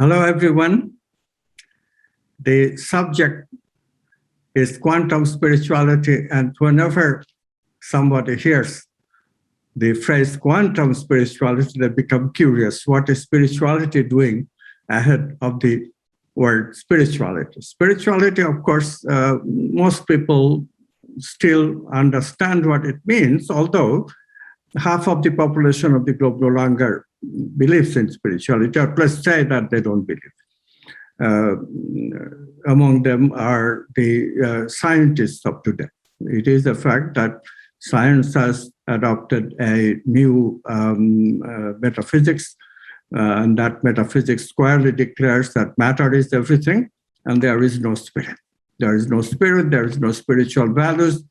Hello, everyone. The subject is quantum spirituality, and whenever somebody hears the phrase quantum spirituality, they become curious. What is spirituality doing ahead of the word spirituality? Spirituality, of course, most people still understand what it means, although half of the population of the globe no longer believes in spirituality, or let's say that they don't believe. Among them are the scientists of today. It is a fact that science has adopted a new metaphysics, and that metaphysics squarely declares that matter is everything, and there is no spirit. There is no spirit, there is no spiritual values,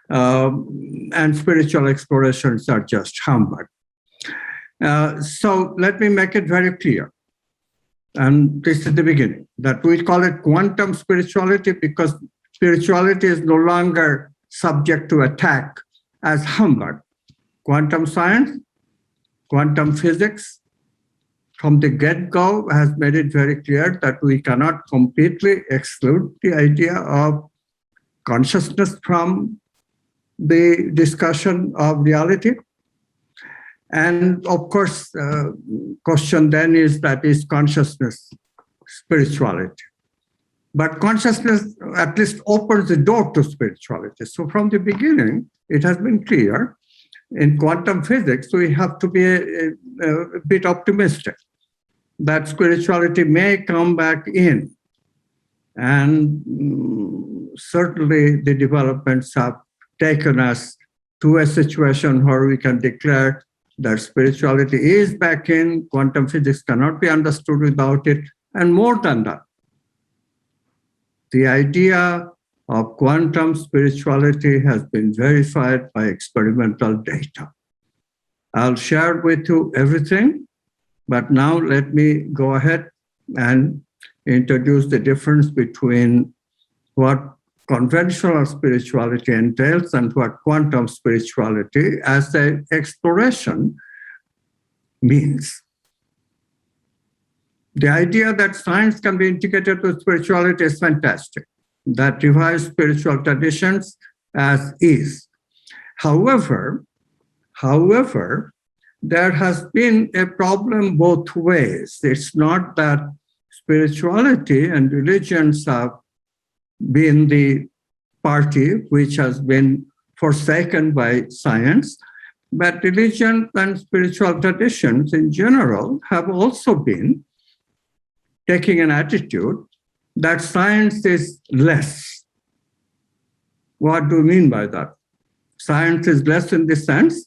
and spiritual explorations are just humbug. So let me make it very clear. And this is the beginning, that we call it quantum spirituality because spirituality is no longer subject to attack as humbug. Quantum science, quantum physics, from the get-go has made it very clear that we cannot completely exclude the idea of consciousness from the discussion of reality. And of course, question then is that is consciousness spirituality? But consciousness at least opens the door to spirituality. So from the beginning, it has been clear in quantum physics, we have to be a bit optimistic that spirituality may come back in. And certainly the developments have taken us to a situation where we can declare that spirituality is back in, quantum physics cannot be understood without it, and more than that, the idea of quantum spirituality has been verified by experimental data. I'll share with you everything, but now let me go ahead and introduce the difference between what conventional spirituality entails and what quantum spirituality as an exploration means. The idea that science can be integrated with spirituality is fantastic. That revives spiritual traditions as is. However, there has been a problem both ways. It's not that spirituality and religions have been the party which has been forsaken by science, but religion and spiritual traditions in general have also been taking an attitude that science is less. What do you mean by that? Science is less in the sense,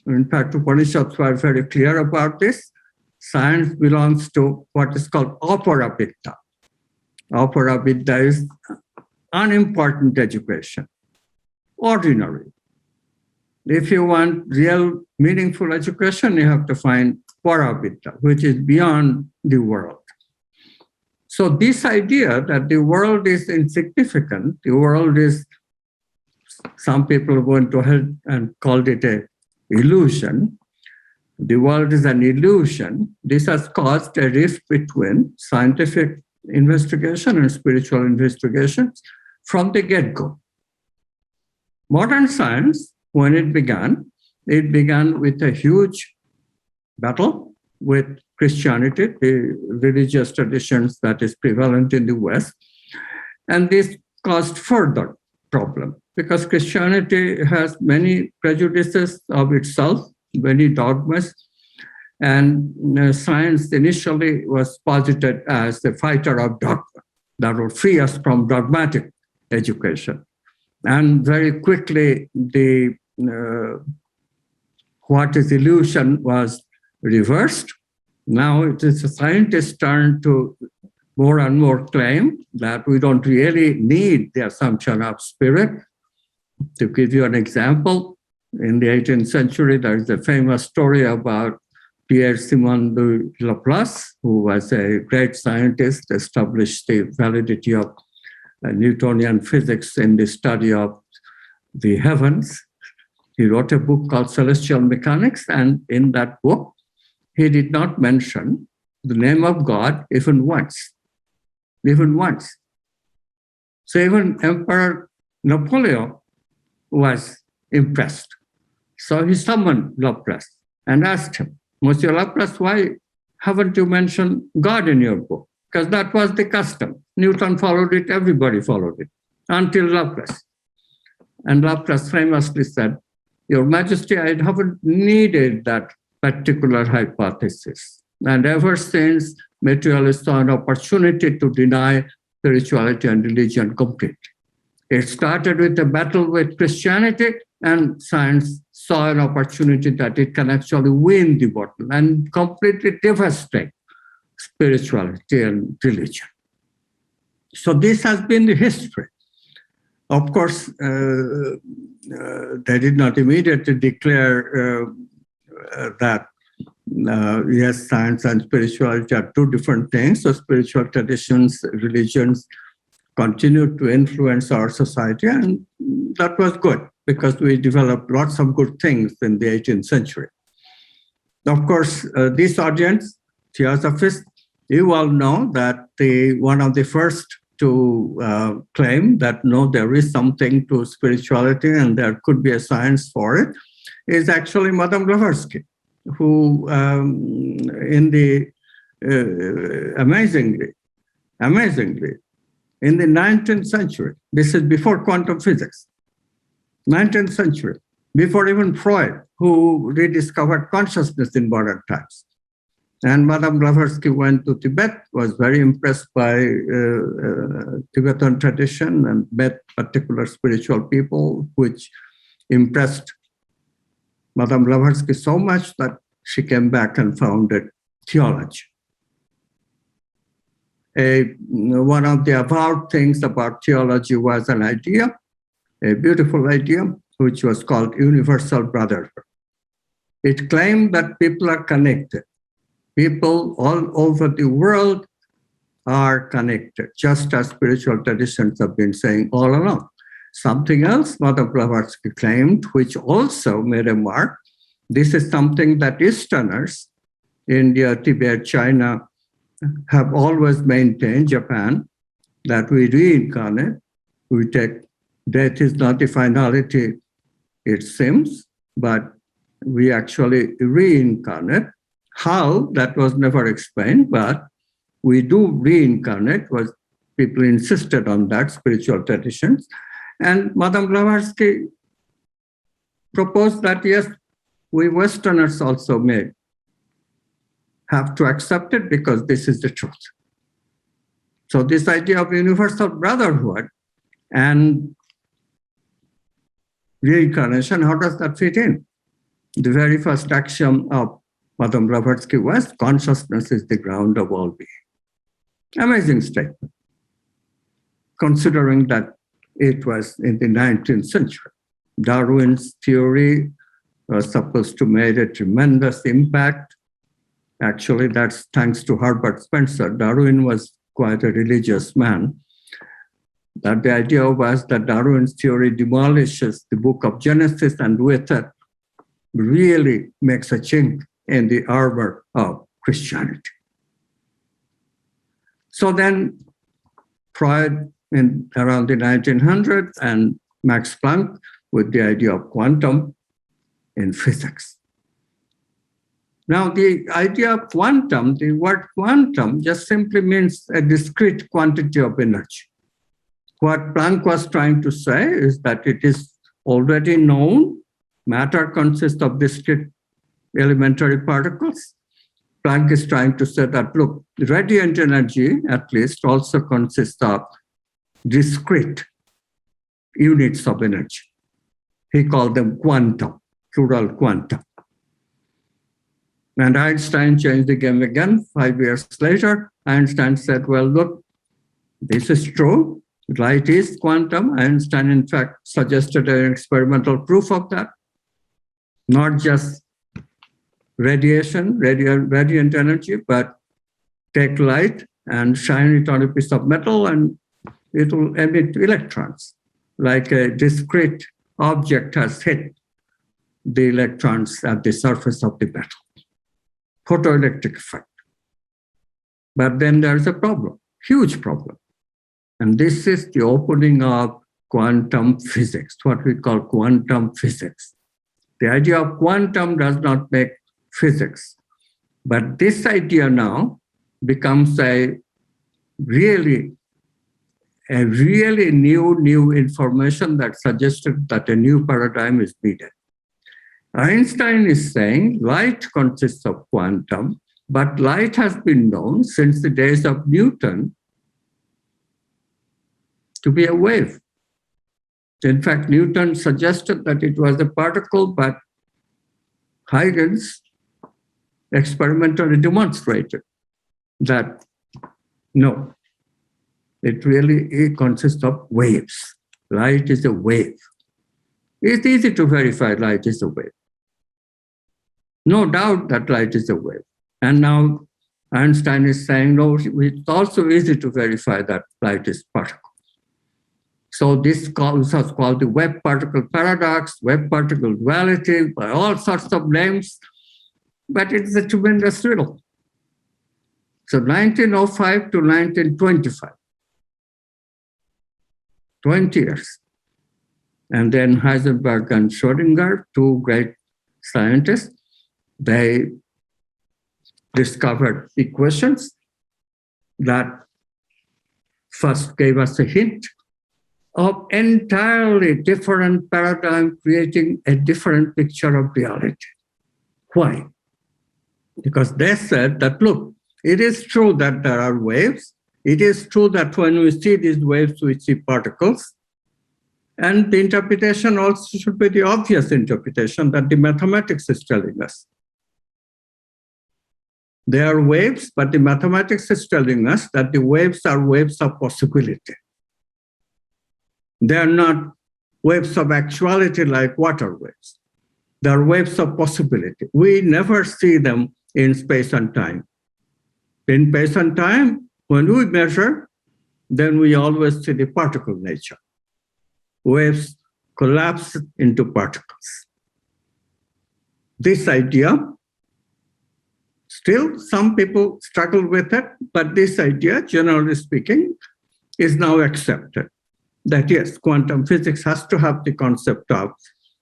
in fact, Upanishads were very clear about this. Science belongs to what is called aparavidya. Aparavidya is unimportant education, ordinary. If you want real meaningful education, you have to find paravidya, which is beyond the world. So this idea that the world is insignificant, the world is, some people went ahead and called it an illusion. The world is an illusion. This has caused a rift between scientific investigation and spiritual investigations from the get-go. Modern science, when it began with a huge battle with Christianity, the religious traditions that is prevalent in the West. And this caused further problem because Christianity has many prejudices of itself, many dogmas, and science initially was posited as the fighter of dogma that would free us from dogmatic education. And very quickly, the what is illusion was reversed. Now it is a scientist's turn to more and more claim that we don't really need the assumption of spirit. To give you an example, in the 18th century, there is a famous story about Pierre-Simon de Laplace, who was a great scientist, established the validity of Newtonian physics in the study of the heavens. He wrote a book called Celestial Mechanics, and in that book, he did not mention the name of God even once. Even once. So even Emperor Napoleon was impressed. So he summoned Laplace and asked him, Monsieur Laplace, why haven't you mentioned God in your book? Because that was the custom. Newton followed it, everybody followed it, until Laplace. And Laplace famously said, Your Majesty, I haven't needed that particular hypothesis. And ever since, materialists saw an opportunity to deny spirituality and religion completely. It started with a battle with Christianity, and science saw an opportunity that it can actually win the battle and completely devastate spirituality and religion. So this has been the history. Of course, they did not immediately declare that, yes, science and spirituality are two different things. So spiritual traditions, religions continued to influence our society, and that was good because we developed lots of good things in the 18th century. Of course, this audience, theosophists, you all know that one of the first to claim that no, there is something to spirituality and there could be a science for it is actually Madame Blavatsky, who amazingly, in the 19th century, this is before quantum physics, 19th century, before even Freud, who rediscovered consciousness in modern times. And Madame Blavatsky went to Tibet, was very impressed by Tibetan tradition and met particular spiritual people, which impressed Madame Blavatsky so much that she came back and founded theology. One of the avowed things about theology was an idea, a beautiful idea, which was called universal brotherhood. It claimed that people are connected. People all over the world are connected, just as spiritual traditions have been saying all along. Something else Madame Blavatsky claimed, which also made a mark, this is something that Easterners, India, Tibet, China, have always maintained, Japan, that we reincarnate, we take, death is not the finality, it seems, but we actually reincarnate. How, that was never explained, but we do reincarnate, was people insisted on that, spiritual traditions. And Madame Blavatsky proposed that, yes, we Westerners also may have to accept it because this is the truth. So this idea of universal brotherhood and reincarnation, how does that fit in? The very first axiom of Madame Blavatsky was consciousness is the ground of all being. Amazing statement, considering that it was in the 19th century. Darwin's theory was supposed to make a tremendous impact. Actually, that's thanks to Herbert Spencer. Darwin was quite a religious man. That the idea was that Darwin's theory demolishes the book of Genesis and with it really makes a chink in the armor of Christianity. So then Freud in around the 1900s and Max Planck with the idea of quantum in physics. Now, the idea of quantum, the word quantum just simply means a discrete quantity of energy. What Planck was trying to say is that it is already known matter consists of discrete elementary particles. Planck is trying to say that, look, radiant energy, at least, also consists of discrete units of energy. He called them quantum, plural quantum. And Einstein changed the game again 5 years later. Einstein said, well, look, this is true. Light is quantum. Einstein, in fact, suggested an experimental proof of that. Not just radiation, radiant energy, but take light and shine it on a piece of metal and it will emit electrons, like a discrete object has hit the electrons at the surface of the metal. Photoelectric effect. But then there's a problem, huge problem. And this is the opening of quantum physics, what we call quantum physics. The idea of quantum does not make physics. But this idea now becomes a really new information that suggested that a new paradigm is needed. Einstein is saying light consists of quantum, but light has been known since the days of Newton to be a wave. In fact, Newton suggested that it was a particle, but Huygens experimentally demonstrated that no, it consists of waves. Light is a wave. It's easy to verify light is a wave. No doubt that light is a wave. And now Einstein is saying, no, it's also easy to verify that light is particle. So this was called the wave-particle paradox, wave-particle duality, by all sorts of names, but it's a tremendous riddle. So 1905 to 1925, 20 years. And then Heisenberg and Schrödinger, two great scientists, they discovered equations that first gave us a hint of entirely different paradigm creating a different picture of reality. Why? Because they said that, look, it is true that there are waves. It is true that when we see these waves, we see particles. And the interpretation also should be the obvious interpretation that the mathematics is telling us. They are waves, but the mathematics is telling us that the waves are waves of possibility. They are not waves of actuality like water waves. They are waves of possibility. We never see them in space and time. In space and time, when we measure, then we always see the particle nature. Waves collapse into particles. This idea, still some people struggle with it, but this idea, generally speaking, is now accepted. That yes, quantum physics has to have the concept of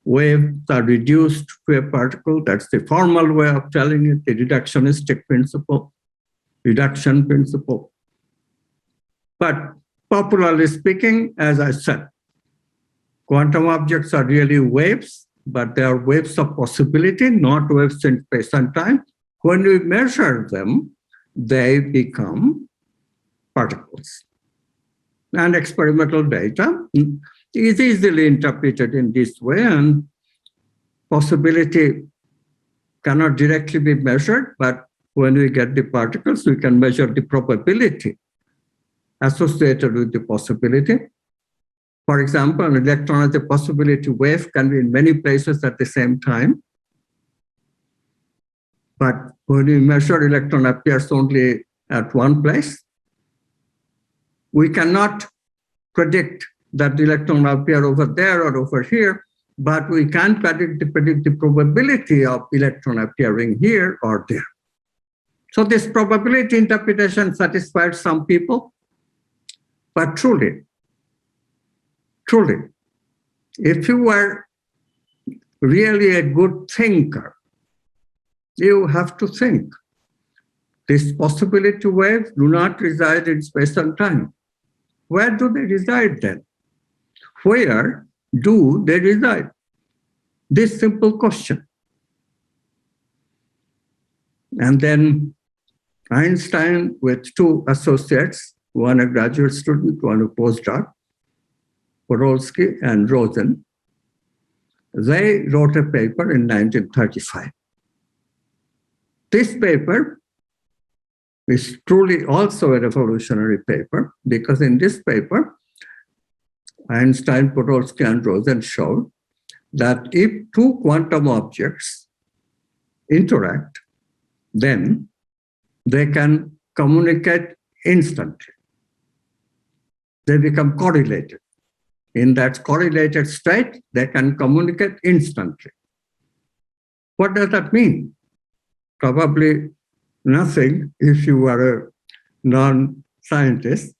waves are reduced to a particle. That's the formal way of telling it, the reductionistic principle, reduction principle. But popularly speaking, as I said, quantum objects are really waves, but they are waves of possibility, not waves in space and time. When we measure them, they become particles. And experimental data is easily interpreted in this way, and possibility cannot directly be measured, but when we get the particles, we can measure the probability associated with the possibility. For example, an electron as a possibility wave can be in many places at the same time. But when we measure electron appears only at one place, we cannot predict that the electron will appear over there or over here, but we can predict the probability of electron appearing here or there. So this probability interpretation satisfied some people, but truly, if you were really a good thinker, you have to think. These possibility waves do not reside in space and time. Where do they reside then? Where do they reside? This simple question. And then Einstein with two associates, one a graduate student, one a postdoc, Podolsky and Rosen, they wrote a paper in 1935. This paper is truly also a revolutionary paper, because in this paper, Einstein, Podolsky, and Rosen showed that if two quantum objects interact, then they can communicate instantly. They become correlated. In that correlated state, they can communicate instantly. What does that mean? Probably nothing if you are a non-scientist,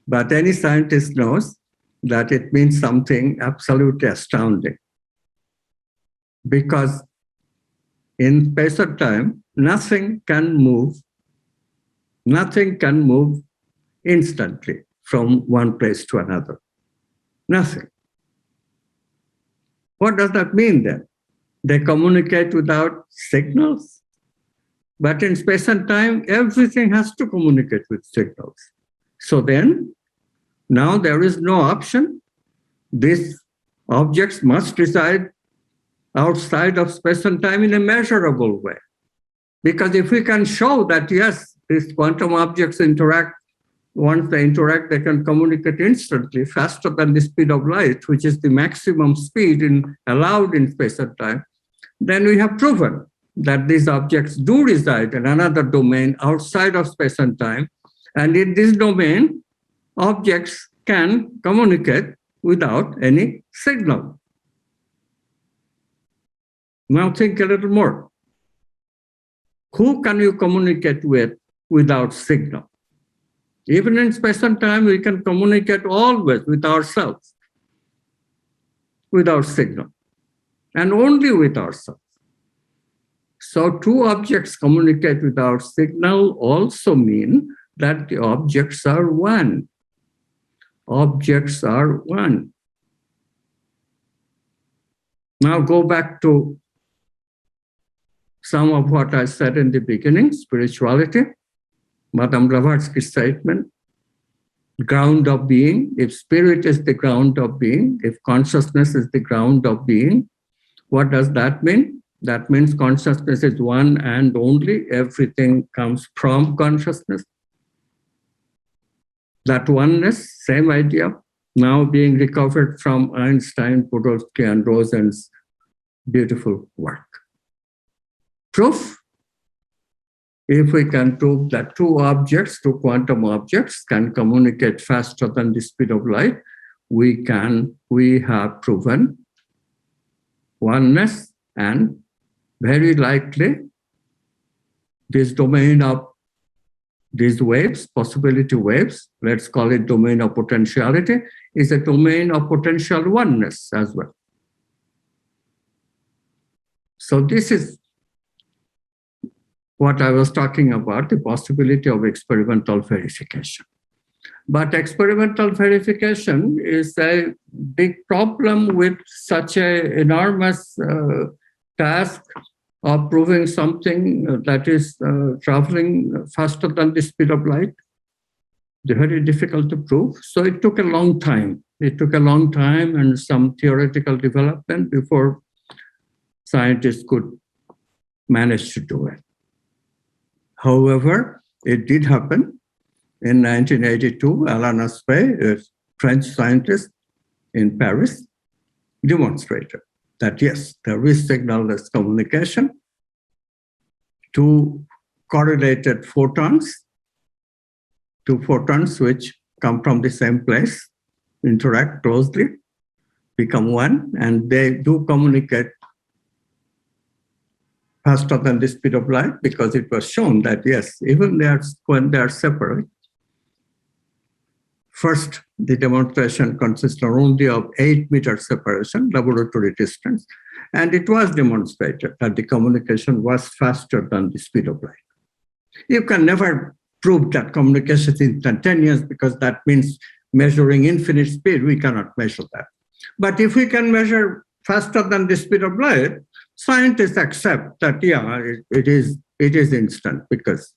but any scientist knows that it means something absolutely astounding. Because in space and time, nothing can move instantly from one place to another. Nothing. What does that mean then? They communicate without signals. But in space and time, everything has to communicate with signals. So then, now there is no option. These objects must reside outside of space and time in a measurable way. Because if we can show that, yes, these quantum objects interact, once they interact, they can communicate instantly, faster than the speed of light, which is the maximum speed allowed in space and time, then we have proven that these objects do reside in another domain outside of space and time. And in this domain, objects can communicate without any signal. Now think a little more. Who can you communicate with without signal? Even in space and time, we can communicate always with ourselves without signal, and only with ourselves. So two objects communicate without signal also mean that the objects are one. Objects are one. Now go back to some of what I said in the beginning, spirituality, Madame Blavatsky's statement, ground of being. If spirit is the ground of being, if consciousness is the ground of being, what does that mean? That means consciousness is one and only. Everything comes from consciousness. That oneness, same idea, now being recovered from Einstein, Podolsky, and Rosen's beautiful work. Proof? If we can prove that two quantum objects can communicate faster than the speed of light, we have proven oneness, and very likely this domain of these waves, possibility waves, let's call it domain of potentiality, is a domain of potential oneness as well. So this is what I was talking about, the possibility of experimental verification. But experimental verification is a big problem with such an enormous task of proving something that is traveling faster than the speed of light. They're very difficult to prove. So it took a long time. It took a long time and some theoretical development before scientists could manage to do it. However, it did happen. In 1982, Alain Aspect, a French scientist in Paris, demonstrated that yes, there is signal-less communication. Two correlated photons, which come from the same place, interact closely, become one, and they do communicate faster than the speed of light, because it was shown that yes, even when they are separate. First, the demonstration consisted only of 8-meter separation, laboratory distance, and it was demonstrated that the communication was faster than the speed of light. You can never prove that communication is instantaneous, because that means measuring infinite speed. We cannot measure that. But if we can measure faster than the speed of light, scientists accept that, yeah, it is instant, because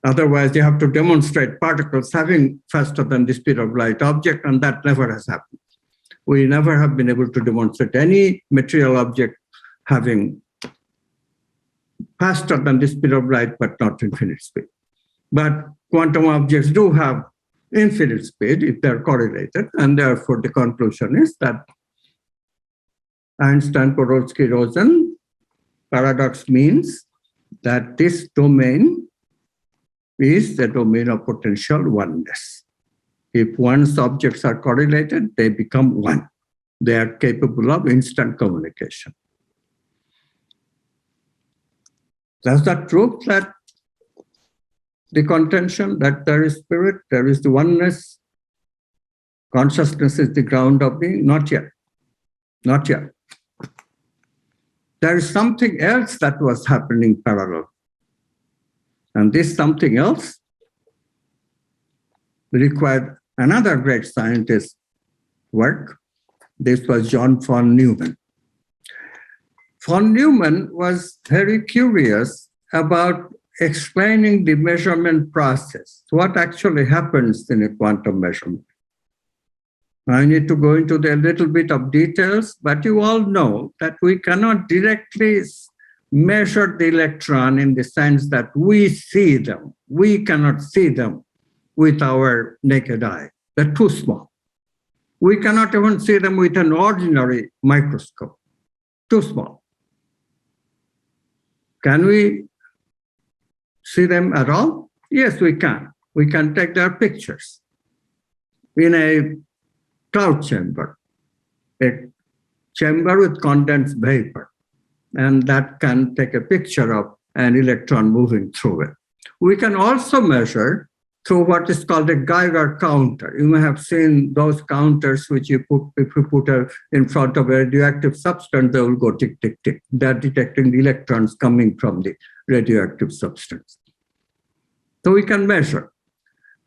otherwise you have to demonstrate particles having faster than the speed of light object, and that never has happened. We never have been able to demonstrate any material object having faster than the speed of light, but not infinite speed. But quantum objects do have infinite speed if they're correlated, and therefore the conclusion is that Einstein-Podolsky-Rosen paradox means that this domain is the domain of potential oneness. If one's objects are correlated, they become one. They are capable of instant communication. Does that prove that the contention that there is spirit, there is the oneness, consciousness is the ground of being? Not yet. Not yet. There is something else that was happening parallel. And this something else required another great scientist work. This was John von Neumann. Von Neumann was very curious about explaining the measurement process, what actually happens in a quantum measurement. I need to go into a little bit of details, but you all know that we cannot directly measure the electron in the sense that we see them. We cannot see them with our naked eye. They're too small. We cannot even see them with an ordinary microscope. Too small. Can we see them at all? Yes, we can. We can take their pictures. In a cloud chamber, a chamber with condensed vapor, and that can take a picture of an electron moving through it. We can also measure through what is called a Geiger counter. You may have seen those counters which if you put in front of a radioactive substance, they will go tick, tick, tick. They're detecting the electrons coming from the radioactive substance. So we can measure.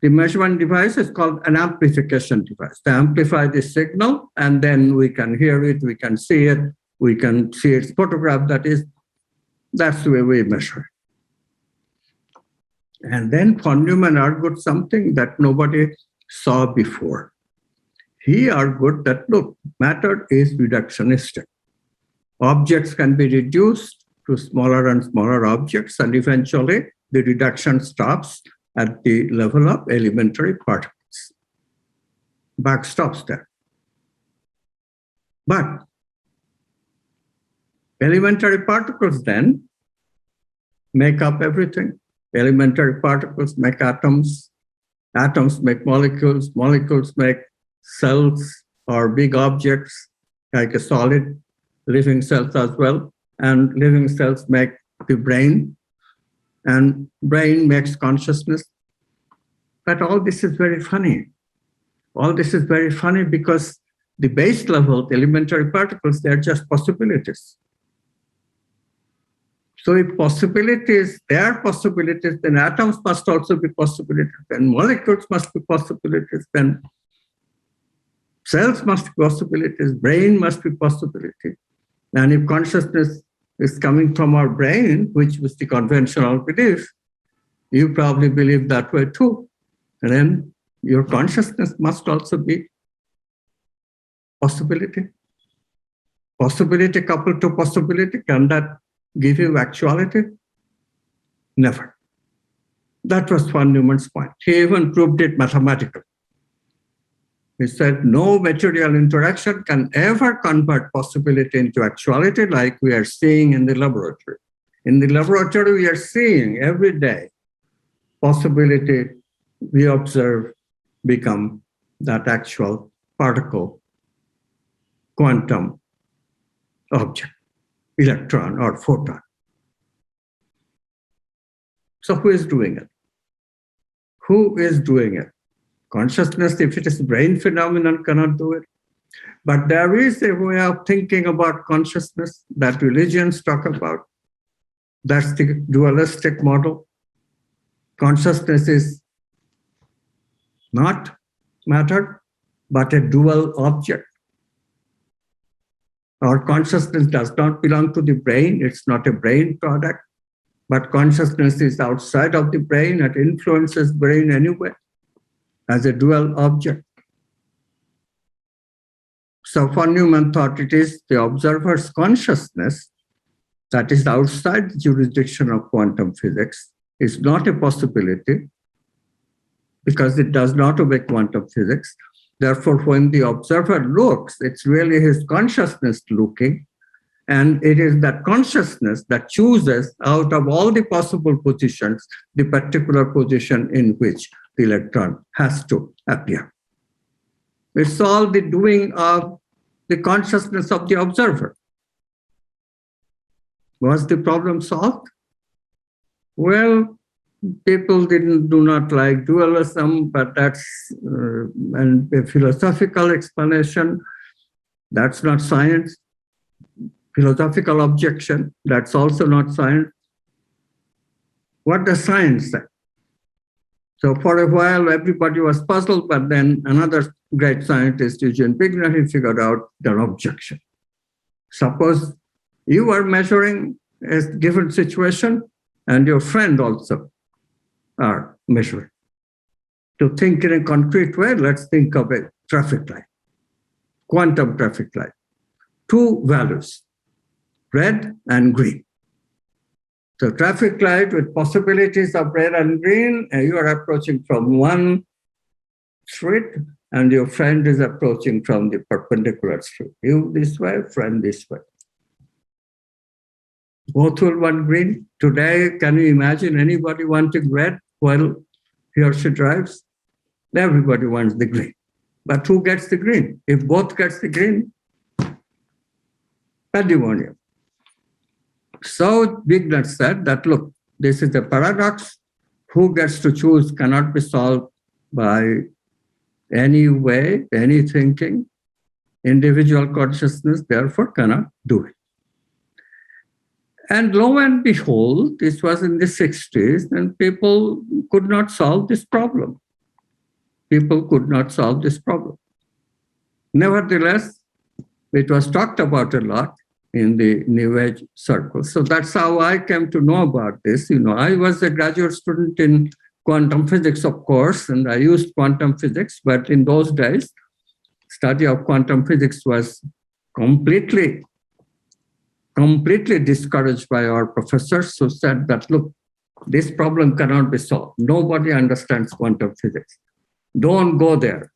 The measurement device is called an amplification device. They amplify the signal, and then we can hear it, we can see it, we can see its photograph. That's the way we measure it. And then von Neumann argued something that nobody saw before. He argued that, look, matter is reductionistic. Objects can be reduced to smaller and smaller objects, and eventually the reduction stops at the level of elementary particles. Bach stops there. But elementary particles then make up everything. Elementary particles make atoms, atoms make molecules, molecules make cells or big objects like a solid, living cells as well, and living cells make the brain, and brain makes consciousness. But all this is very funny. All this is very funny because the base level, the elementary particles, they're just possibilities. So if possibilities, they are possibilities, then atoms must also be possibilities, then molecules must be possibilities, then cells must be possibilities, brain must be possibility. And if consciousness is coming from our brain, which was the conventional belief, you probably believe that way too. And then your consciousness must also be possibility. Possibility coupled to possibility, can that give you actuality? Never. That was von Neumann's point. He even proved it mathematically. He said no material interaction can ever convert possibility into actuality like we are seeing in the laboratory. In the laboratory, we are seeing every day possibility we observe become that actual particle, quantum object, electron or photon. So who is doing it? Who is doing it? Consciousness, if it is brain phenomenon, cannot do it. But there is a way of thinking about consciousness that religions talk about. That's the dualistic model. Consciousness is not matter, but a dual object. Our consciousness does not belong to the brain. It's not a brain product, but consciousness is outside of the brain. It influences brain anyway as a dual object. So von Neumann thought it is the observer's consciousness that is outside the jurisdiction of quantum physics. Is not a possibility because it does not obey quantum physics. Therefore, when the observer looks, it's really his consciousness looking, and it is that consciousness that chooses out of all the possible positions, the particular position in which the electron has to appear. It's all the doing of the consciousness of the observer. Was the problem solved? Well, People do not like dualism, but that's and a philosophical explanation. That's not science. Philosophical objection, that's also not science. What does science say? So for a while, everybody was puzzled, but then another great scientist, Eugene Wigner, he figured out their objection. Suppose you are measuring a given situation and your friend also are measuring. To think in a concrete way, let's think of a traffic light, quantum traffic light. Two values, red and green. So traffic light with possibilities of red and green, and you are approaching from one street and your friend is approaching from the perpendicular street. You this way, friend this way. Both will want green. Today, can you imagine anybody wanting red while he or she drives? Everybody wants the green. But who gets the green? If both gets the green, pandemonium. So Wigner said that, look, this is a paradox. Who gets to choose cannot be solved by any way, any thinking. Individual consciousness, therefore, cannot do it. And lo and behold, this was in the 60s, and people could not solve this problem. People could not solve this problem. Nevertheless, it was talked about a lot in the New Age circles. So that's how I came to know about this. I was a graduate student in quantum physics, of course, and I used quantum physics, but in those days, study of quantum physics was completely discouraged by our professors who said that, look, this problem cannot be solved. Nobody understands quantum physics. Don't go there.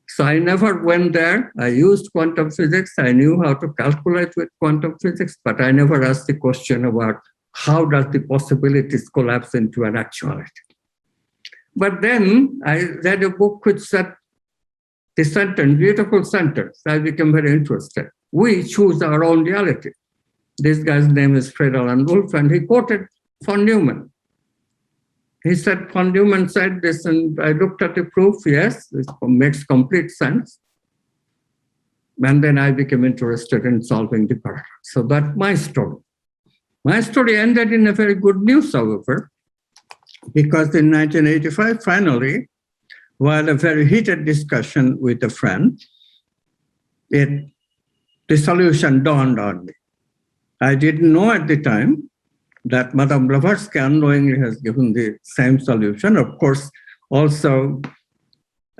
So I never went there. I used quantum physics. I knew how to calculate with quantum physics, but I never asked the question about how does the possibilities collapse into an actuality. But then I read a book which said the sentence, beautiful sentence. I became very interested. We choose our own reality. This guy's name is Fred Alan Wolf, and he quoted von Neumann. He said, von Neumann said this, and I looked at the proof. Yes, it makes complete sense. And then I became interested in solving the paradox. So that's my story. My story ended in a very good news, however, because in 1985, finally, while a very heated discussion with a friend, the solution dawned on me. I didn't know at the time that Madame Blavatsky unknowingly has given the same solution. Of course, also,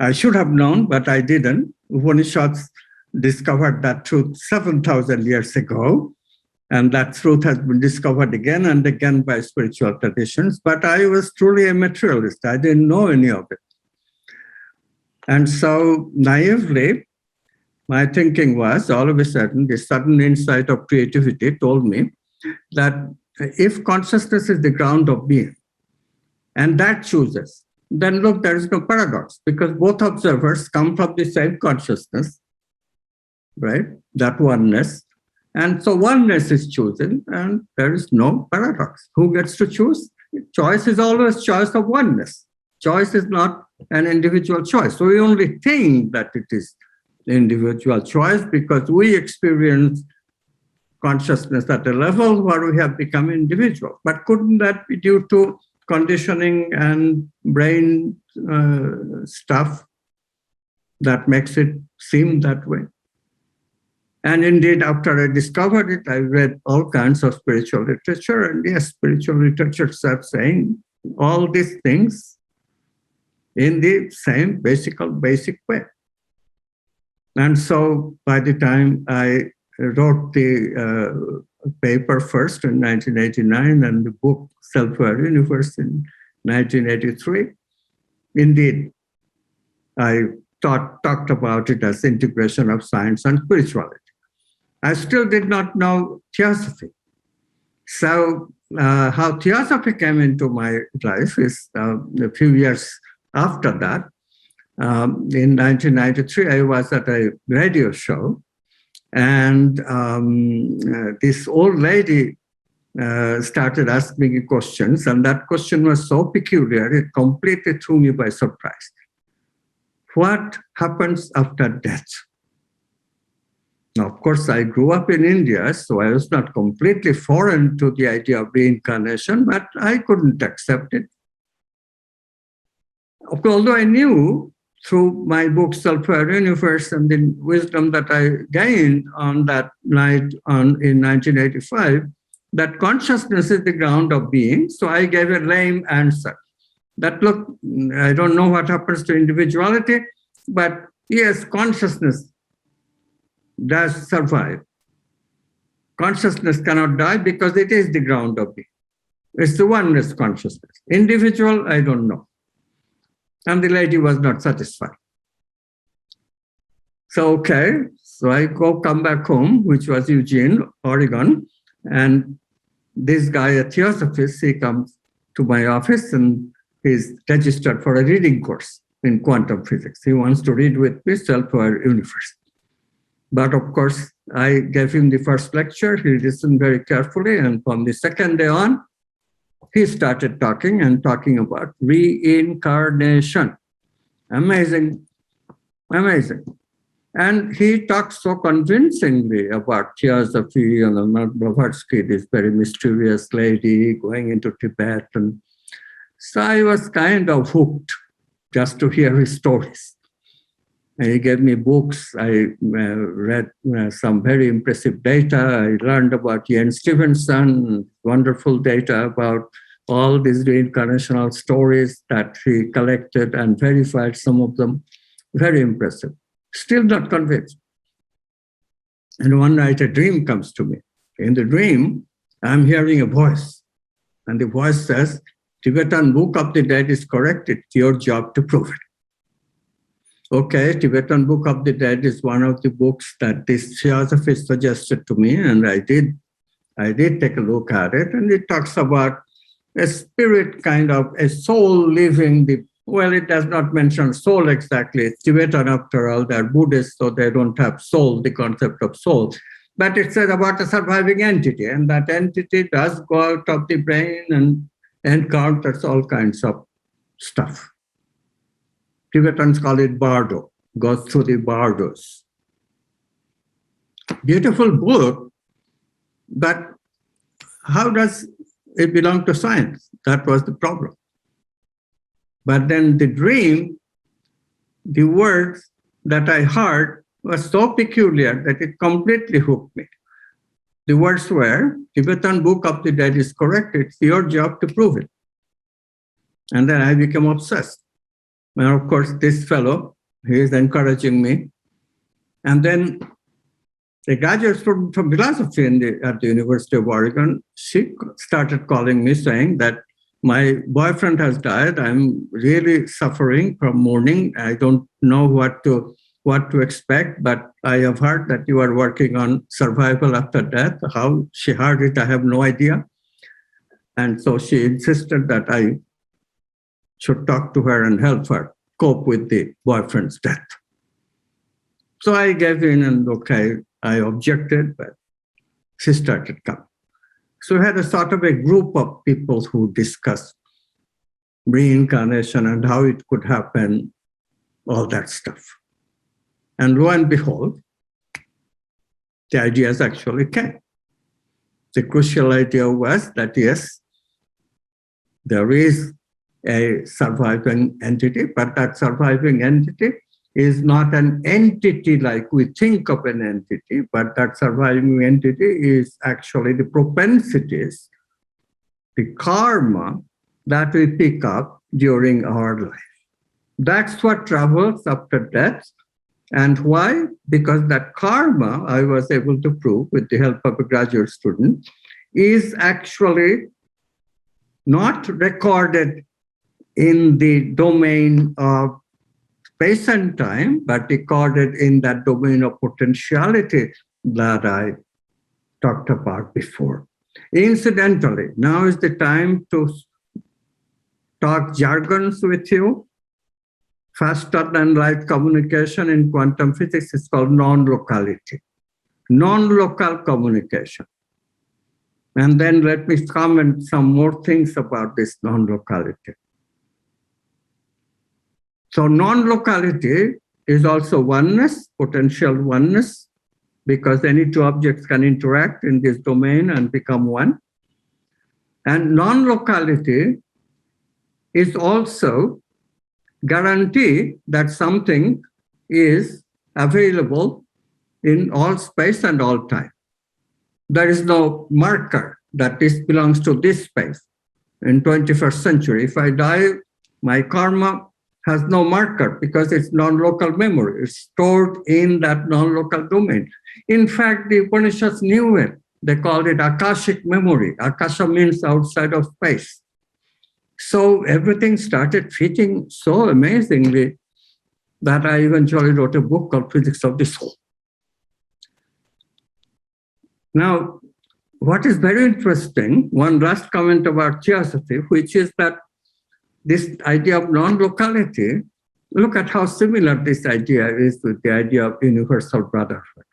I should have known, but I didn't. Upanishads discovered that truth 7,000 years ago, and that truth has been discovered again and again by spiritual traditions. But I was truly a materialist. I didn't know any of it. And so naively, my thinking was, all of a sudden, this sudden insight of creativity told me that if consciousness is the ground of being, and that chooses, then look, there is no paradox, because both observers come from the same consciousness, right? That oneness. And so oneness is chosen, and there is no paradox. Who gets to choose? Choice is always choice of oneness. Choice is not an individual choice. So we only think that it is individual choice because we experience consciousness at a level where we have become individual. But couldn't that be due to conditioning and brain stuff that makes it seem that way? And indeed, after I discovered it, I read all kinds of spiritual literature. And yes, spiritual literature starts saying all these things in the same basic way. And so by the time I wrote the paper first in 1989 and the book Self-Aware Universe in 1983, indeed, I talked about it as integration of science and spirituality. I still did not know theosophy. So how theosophy came into my life is a few years after that. In 1993, I was at a radio show, and this old lady started asking me questions, and that question was so peculiar, it completely threw me by surprise. What happens after death? Now, of course, I grew up in India, so I was not completely foreign to the idea of reincarnation, but I couldn't accept it. Although I knew through my book, Self-Aware Universe, and the wisdom that I gained on that night in 1985, that consciousness is the ground of being. So I gave a lame answer. That, look, I don't know what happens to individuality, but yes, consciousness does survive. Consciousness cannot die because it is the ground of being. It's the oneness consciousness. Individual, I don't know. And the lady was not satisfied. So, okay, so I come back home, which was Eugene, Oregon, and this guy, a theosophist, he comes to my office and he's registered for a reading course in quantum physics. He wants to read with me Self-Aware Universe. But of course, I gave him the first lecture. He listened very carefully. And from the second day on, he started talking about reincarnation. Amazing, amazing. And he talks so convincingly about theosophy and Blavatsky, this very mysterious lady going into Tibet. And so I was kind of hooked just to hear his stories. And he gave me books. I read some very impressive data. I learned about Ian Stevenson, wonderful data about all these reincarnational stories that he collected and verified some of them. Very impressive. Still not convinced. And one night a dream comes to me. In the dream, I'm hearing a voice. And the voice says, Tibetan Book of the Dead is correct. It's your job to prove it. Okay, Tibetan Book of the Dead is one of the books that this theosophist suggested to me, and I did take a look at it, and it talks about a spirit, kind of a soul living the, well, it does not mention soul exactly. It's Tibetan after all, they're Buddhists, so they don't have soul, the concept of soul. But it says about a surviving entity, and that entity does go out of the brain and encounters all kinds of stuff. Tibetans call it bardo, goes through the bardos. Beautiful book, but how does it belong to science? That was the problem. But then the dream, the words that I heard was so peculiar that it completely hooked me. The words were, Tibetan Book of the Dead is correct, it's your job to prove it. And then I became obsessed. And of course, this fellow, he is encouraging me. And then a graduate student from philosophy at the University of Oregon, she started calling me saying that my boyfriend has died. I'm really suffering from mourning. I don't know what to expect, but I have heard that you are working on survival after death. How she heard it, I have no idea. And so she insisted that I should talk to her and help her cope with the boyfriend's death. So I gave in, and okay, I objected, but she started coming. So we had a sort of a group of people who discussed reincarnation and how it could happen, all that stuff. And lo and behold, the ideas actually came. The crucial idea was that yes, there is a surviving entity, but that surviving entity is not an entity like we think of an entity, but that surviving entity is actually the propensities, the karma that we pick up during our life. That's what travels after death. And why? Because that karma, I was able to prove with the help of a graduate student, is actually not recorded in the domain of space and time, but recorded in that domain of potentiality that I talked about before. Incidentally, now is the time to talk jargons with you. Faster than light communication in quantum physics is called non-locality. Non-local communication. And then let me comment some more things about this non-locality. So non-locality is also oneness, potential oneness, because any two objects can interact in this domain and become one. And non-locality is also guarantee that something is available in all space and all time. There is no marker that this belongs to this space. In 21st century, if I die, my karma has no marker because it's non-local memory. It's stored in that non-local domain. In fact, the Upanishads knew it. They called it Akashic memory. Akasha means outside of space. So everything started fitting so amazingly that I eventually wrote a book called Physics of the Soul. Now, what is very interesting, one last comment about theosophy, which is that this idea of non-locality, look at how similar this idea is with the idea of universal brotherhood.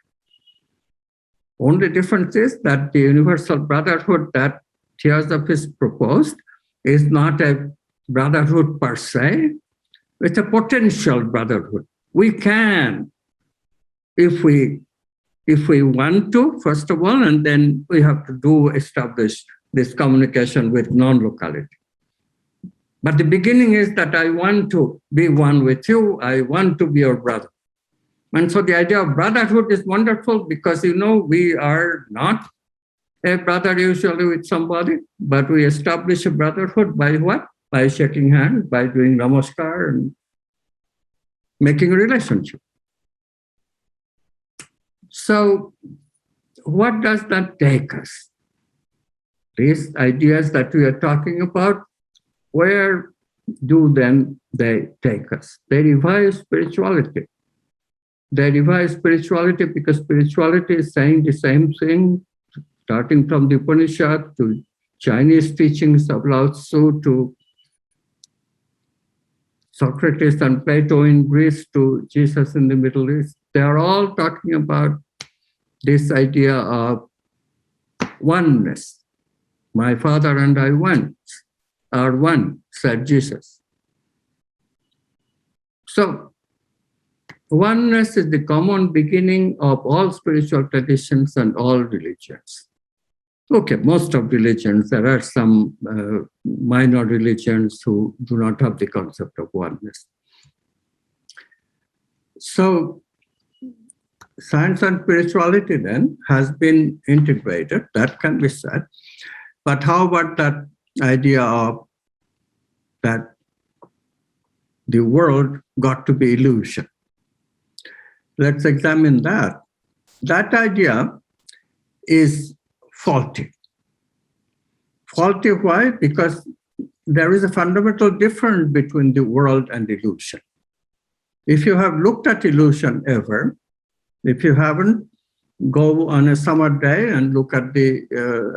Only difference is that the universal brotherhood that theosophists proposed is not a brotherhood per se, it's a potential brotherhood. We can, if we want to, first of all, and then we have to establish this communication with non-locality. But the beginning is that I want to be one with you, I want to be your brother. And so the idea of brotherhood is wonderful because, we are not a brother usually with somebody, but we establish a brotherhood by what? By shaking hands, by doing namaskar and making a relationship. So what does that take us? These ideas that we are talking about, where do then they take us? They revive spirituality. They revive spirituality because spirituality is saying the same thing, starting from the Upanishad to Chinese teachings of Lao Tzu to Socrates and Plato in Greece to Jesus in the Middle East. They are all talking about this idea of oneness. My Father and I are one, said Jesus. So, oneness is the common beginning of all spiritual traditions and all religions. Okay, most of religions, there are some minor religions who do not have the concept of oneness. So, science and spirituality then has been integrated, that can be said. But how about that idea of that the world got to be illusion? Let's examine that. That idea is faulty. Faulty, why? Because there is a fundamental difference between the world and illusion. If you have looked at illusion ever, if you haven't, go on a summer day and look at the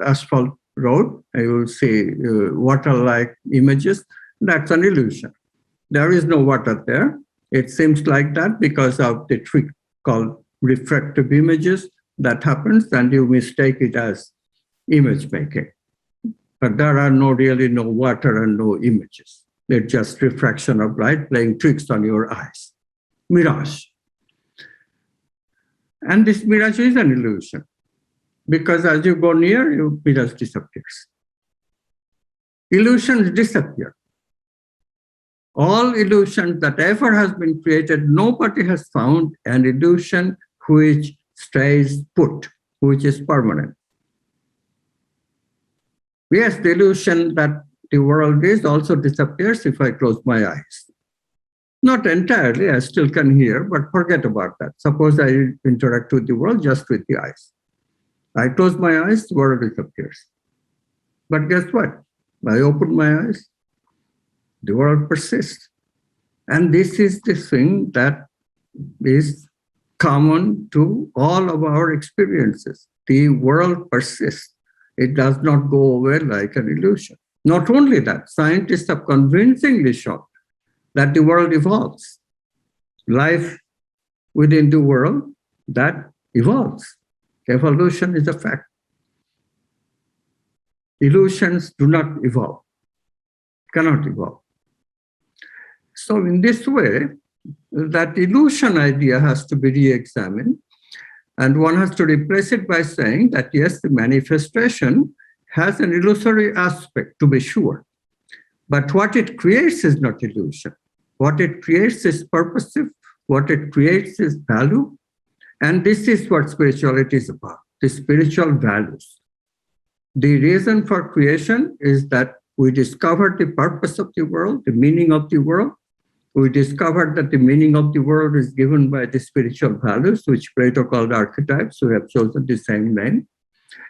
asphalt road, you will see water-like images. That's an illusion. There is no water there. It seems like that because of the trick called refractive images that happens, and you mistake it as image making. But there are really no water and no images. They're just refraction of light playing tricks on your eyes. Mirage. And this mirage is an illusion because as you go near, your mirage disappears. Illusions disappear. All illusions that ever has been created, nobody has found an illusion which stays put, which is permanent. Yes, the illusion that the world is also disappears if I close my eyes. Not entirely, I still can hear, but forget about that. Suppose I interact with the world just with the eyes. I close my eyes, the world disappears. But guess what? I open my eyes, the world persists. And this is the thing that is common to all of our experiences. The world persists. It does not go away like an illusion. Not only that, scientists have convincingly shown that the world evolves. Life within the world, that evolves. Evolution is a fact. Illusions do not evolve, cannot evolve. So in this way, that illusion idea has to be re-examined, and one has to replace it by saying that yes, the manifestation has an illusory aspect, to be sure, but what it creates is not illusion. What it creates is purposive, what it creates is value, and this is what spirituality is about, the spiritual values. The reason for creation is that we discovered the purpose of the world, the meaning of the world. We discovered that the meaning of the world is given by the spiritual values, which Plato called archetypes. We have chosen the same name.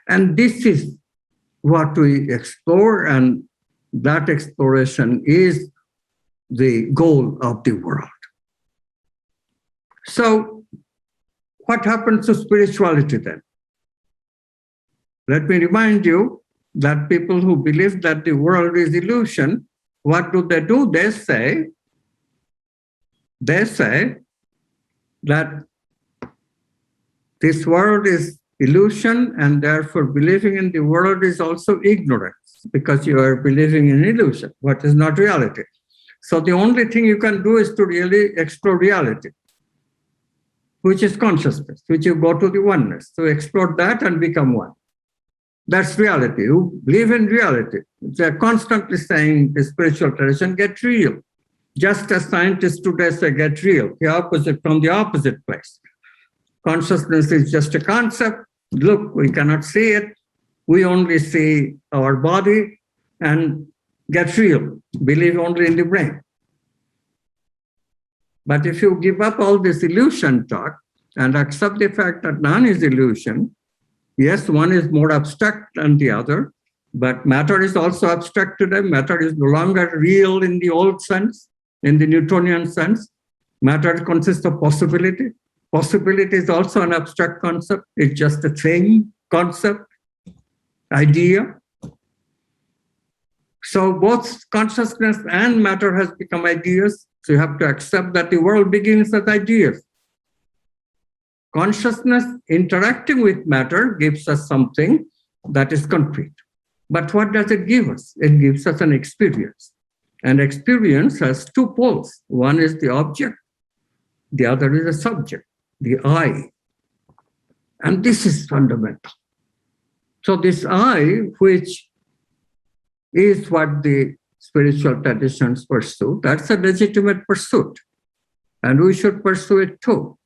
And this is what we explore, and that exploration is the goal of the world. So what happens to spirituality then? Let me remind you that people who believe that the world is illusion, what do? They say that this world is illusion, and therefore believing in the world is also ignorance, because you are believing in illusion, what is not reality. So the only thing you can do is to really explore reality, which is consciousness, which you go to the oneness. So explore that and become one. That's reality. You live in reality. They're constantly saying the spiritual tradition, get real. Just as scientists today say, get real, the opposite from the opposite place. Consciousness is just a concept. Look, we cannot see it. We only see our body, and get real. Believe only in the brain. But if you give up all this illusion talk and accept the fact that none is illusion, yes, one is more abstract than the other, but matter is also abstract today. Matter is no longer real in the old sense, in the Newtonian sense. Matter consists of possibility. Possibility is also an abstract concept. It's just a thing, concept, idea. So both consciousness and matter has become ideas. So you have to accept that the world begins as ideas. Consciousness interacting with matter gives us something that is concrete. But what does it give us? It gives us an experience. And experience has two poles. One is the object, the other is the subject, the I. And this is fundamental. So this I, which is what the spiritual traditions pursue, that's a legitimate pursuit. And we should pursue it too.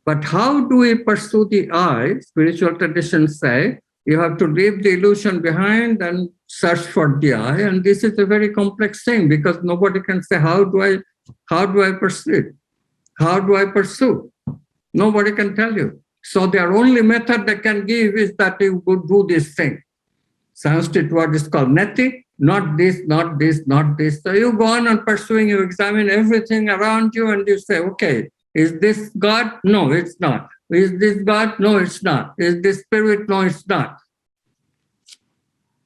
But how do we pursue the I? Spiritual traditions say you have to leave the illusion behind and search for the I. And this is a very complex thing, because nobody can say, how do I pursue it? How do I pursue? Nobody can tell you. So their only method they can give is that you would do this thing. Sanskrit word is called neti, not this, not this, not this. So you go on and pursuing, you examine everything around you and you say, okay, is this God? No, it's not. Is this God? No, it's not. Is this spirit? No, it's not.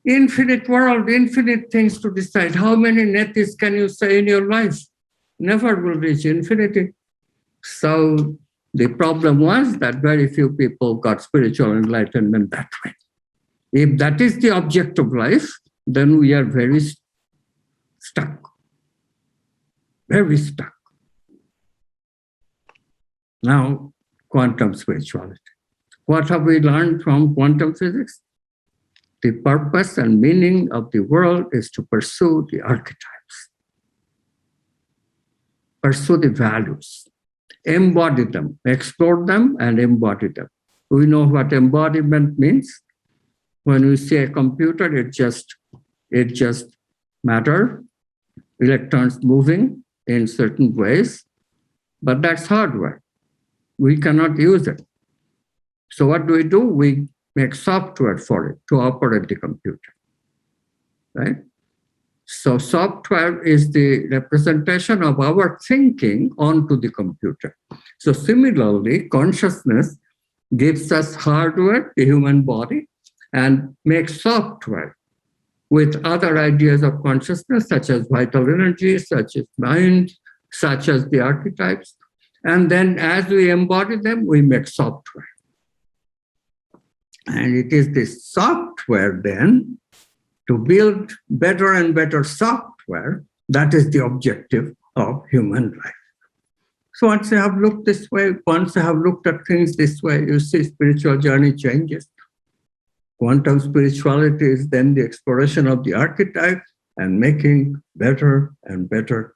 Infinite world, infinite things to decide. How many netis can you say in your life? Never will reach infinity. So the problem was that very few people got spiritual enlightenment that way. If that is the object of life, then we are very stuck. Very stuck. Now, quantum spirituality. What have we learned from quantum physics? The purpose and meaning of the world is to pursue the archetypes, pursue the values, embody them, explore them and embody them. We know what embodiment means. When we see a computer, it just matter, electrons moving in certain ways, but that's hardware. We cannot use it. So what do? We make software for it to operate the computer, right? So software is the representation of our thinking onto the computer. So similarly, consciousness gives us hardware, the human body, and makes software with other ideas of consciousness, such as vital energy, such as mind, such as the archetypes. And then as we embody them, we make software. And it is this software then to build better and better software. That is the objective of human life. So once you have looked this way, once you have looked at things this way, you see spiritual journey changes. Quantum spirituality is then the exploration of the archetype and making better and better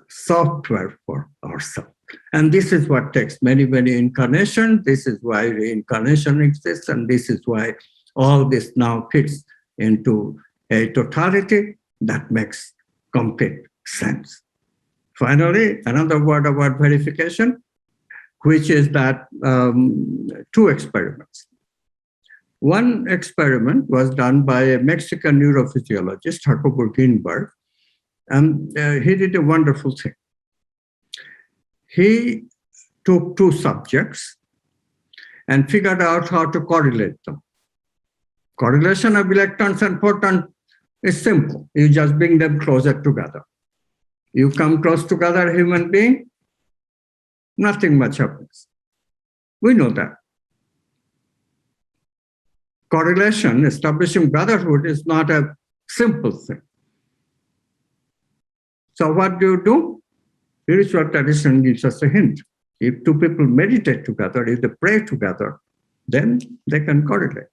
software for ourselves. And this is what takes many, many incarnations. This is why reincarnation exists, and this is why all this now fits into a totality that makes complete sense. Finally, another word about verification, which is that two experiments. One experiment was done by a Mexican neurophysiologist, Jacobo Greenberg, and he did a wonderful thing. He took two subjects and figured out how to correlate them. Correlation of electrons and photons is simple. You just bring them closer together. You come close together, human being, nothing much happens. We know that. Correlation, establishing brotherhood, is not a simple thing. So what do? Spiritual tradition gives us a hint. If two people meditate together, if they pray together, then they can correlate.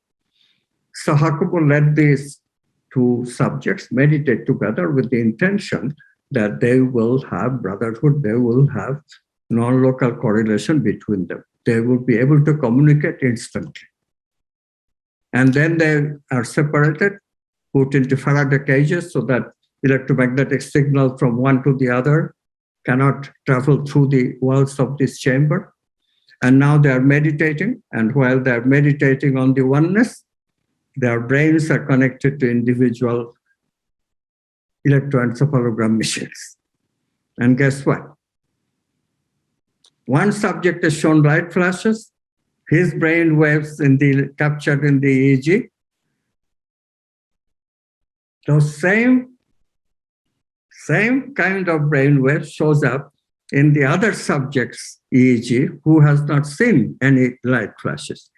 So Jacobo led these two subjects meditate together with the intention that they will have brotherhood, they will have non-local correlation between them. They will be able to communicate instantly. And then they are separated, put into Faraday cages so that electromagnetic signal from one to the other cannot travel through the walls of this chamber. And now they are meditating, and while they are meditating on the oneness, their brains are connected to individual electroencephalogram machines. And guess what? One subject is shown light flashes, his brain waves captured in the EEG. Those same kind of brain wave shows up in the other subject's EEG who has not seen any light flashes.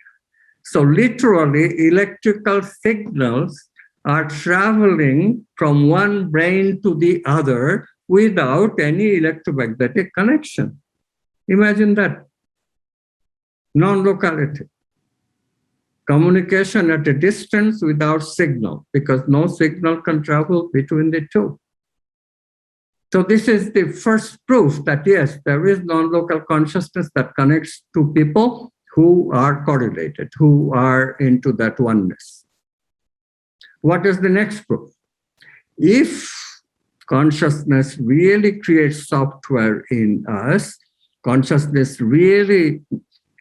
So literally, electrical signals are traveling from one brain to the other without any electromagnetic connection. Imagine that. Non-locality. Communication at a distance without signal, because no signal can travel between the two. So this is the first proof that yes, there is non-local consciousness that connects two people who are correlated, who are into that oneness. What is the next proof? If consciousness really creates software in us, consciousness really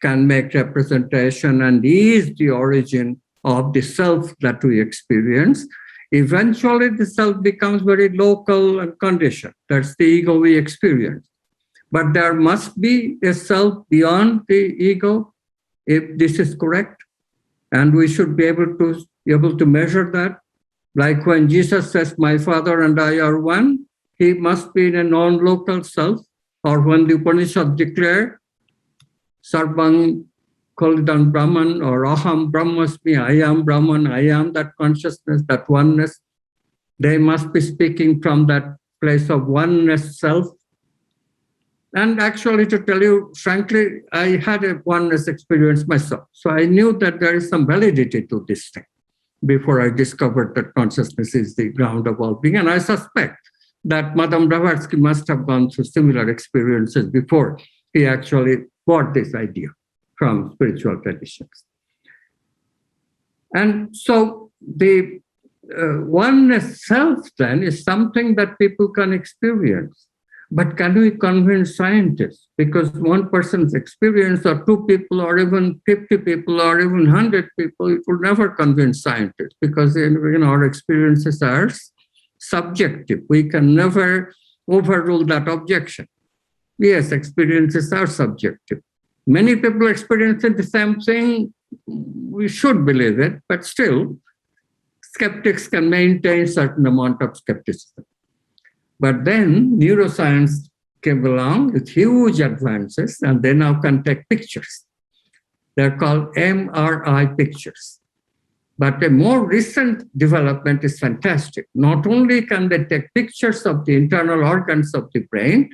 can make representation and is the origin of the self that we experience, eventually the self becomes very local and conditioned. That's the ego we experience. But there must be a self beyond the ego, if this is correct. And we should be able to measure that. Like when Jesus says, "My Father and I are one," he must be in a non-local self. Or when the Upanishad declare, Sarvang Kalidan Brahman, or Aham Brahmasmi, I am Brahman, I am that consciousness, that oneness. They must be speaking from that place of oneness self. And actually, to tell you frankly, I had a oneness experience myself. So I knew that there is some validity to this thing before I discovered that consciousness is the ground of all being. And I suspect that Madame Blavatsky must have gone through similar experiences before he actually bought this idea from spiritual traditions. And so the oneness self then is something that people can experience. But can we convince scientists? Because one person's experience, or two people, or even 50 people, or even 100 people, it will never convince scientists, because our experiences are subjective. We can never overrule that objection. Yes, experiences are subjective. Many people experiencing the same thing, we should believe it, but still, skeptics can maintain certain amount of skepticism. But then neuroscience came along with huge advances, and they now can take pictures. They're called MRI pictures. But a more recent development is fantastic. Not only can they take pictures of the internal organs of the brain,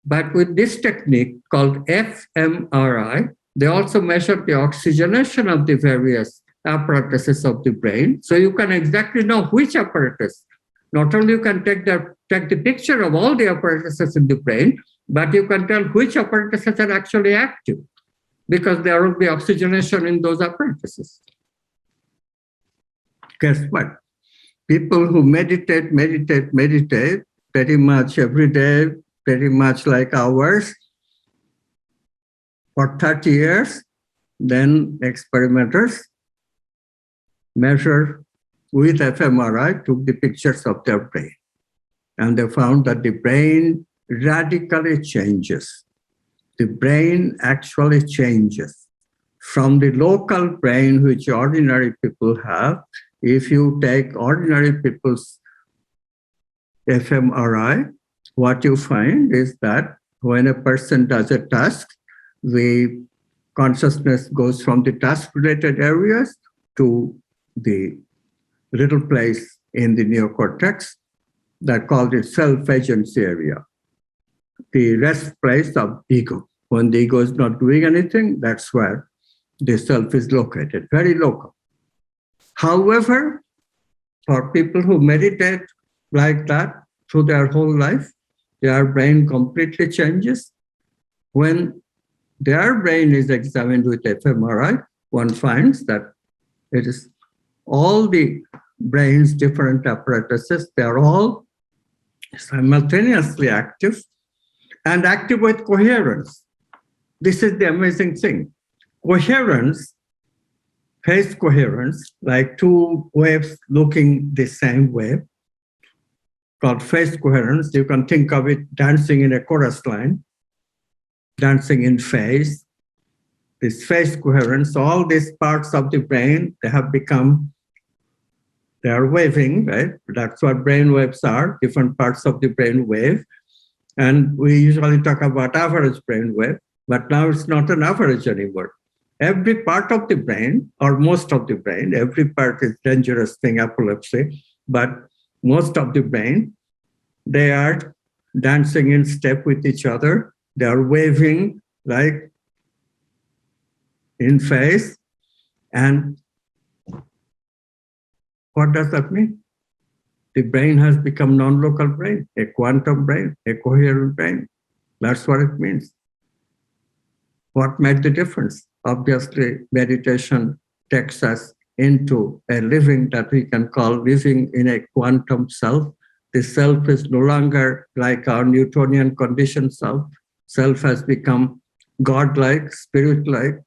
but with this technique called fMRI, they also measure the oxygenation of the various apparatuses of the brain. So you can exactly know which apparatus. Not only you can take the picture of all the apparatuses in the brain, but you can tell which apparatuses are actually active, because there will be oxygenation in those apparatuses. Guess what? People who meditate pretty much every day, pretty much like ours, for 30 years, then experimenters measure with fMRI, took the pictures of their brain. And they found that the brain radically changes. The brain actually changes from the local brain which ordinary people have. If you take ordinary people's fMRI, what you find is that when a person does a task, the consciousness goes from the task-related areas to the little place in the neocortex that called it self-agency area, the rest place of ego. When the ego is not doing anything, that's where the self is located, very local. However, for people who meditate like that through their whole life, their brain completely changes. When their brain is examined with fMRI, one finds that it is all the brain's different apparatuses, they're all simultaneously active and active with coherence. This is the amazing thing. Coherence, phase coherence, like two waves looking the same way, called phase coherence. You can think of it dancing in a chorus line, dancing in phase. This phase coherence, all these parts of the brain, they have become, they are waving, right? That's what brain waves are, different parts of the brain wave. And we usually talk about average brain wave, but now it's not an average anymore. Every part of the brain, or most of the brain, every part is dangerous thing, epilepsy, but most of the brain, they are dancing in step with each other. They are waving like in phase. And what does that mean? The brain has become non-local brain, a quantum brain, a coherent brain. That's what it means. What made the difference? Obviously, meditation takes us into a living that we can call living in a quantum self. The self is no longer like our Newtonian conditioned self. Self has become God-like, spirit-like.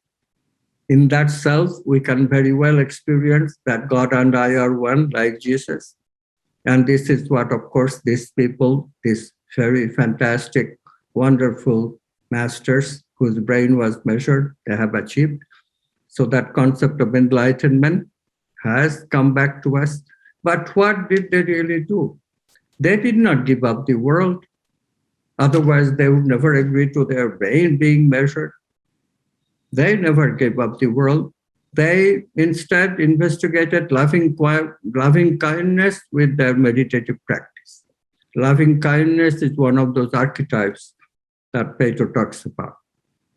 In that self, we can very well experience that God and I are one, like Jesus. And this is what, of course, these people, these very fantastic, wonderful masters whose brain was measured, they have achieved. So that concept of enlightenment has come back to us. But what did they really do? They did not give up the world. Otherwise, they would never agree to their brain being measured. They never gave up the world. They instead investigated loving kindness with their meditative practice. Loving kindness is one of those archetypes that Plato talks about.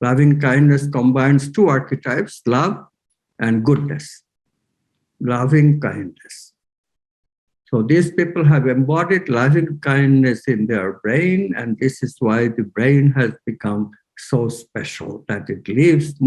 Loving kindness combines two archetypes, love and goodness. Loving kindness. So these people have embodied loving kindness in their brain, and this is why the brain has become so special that it leaves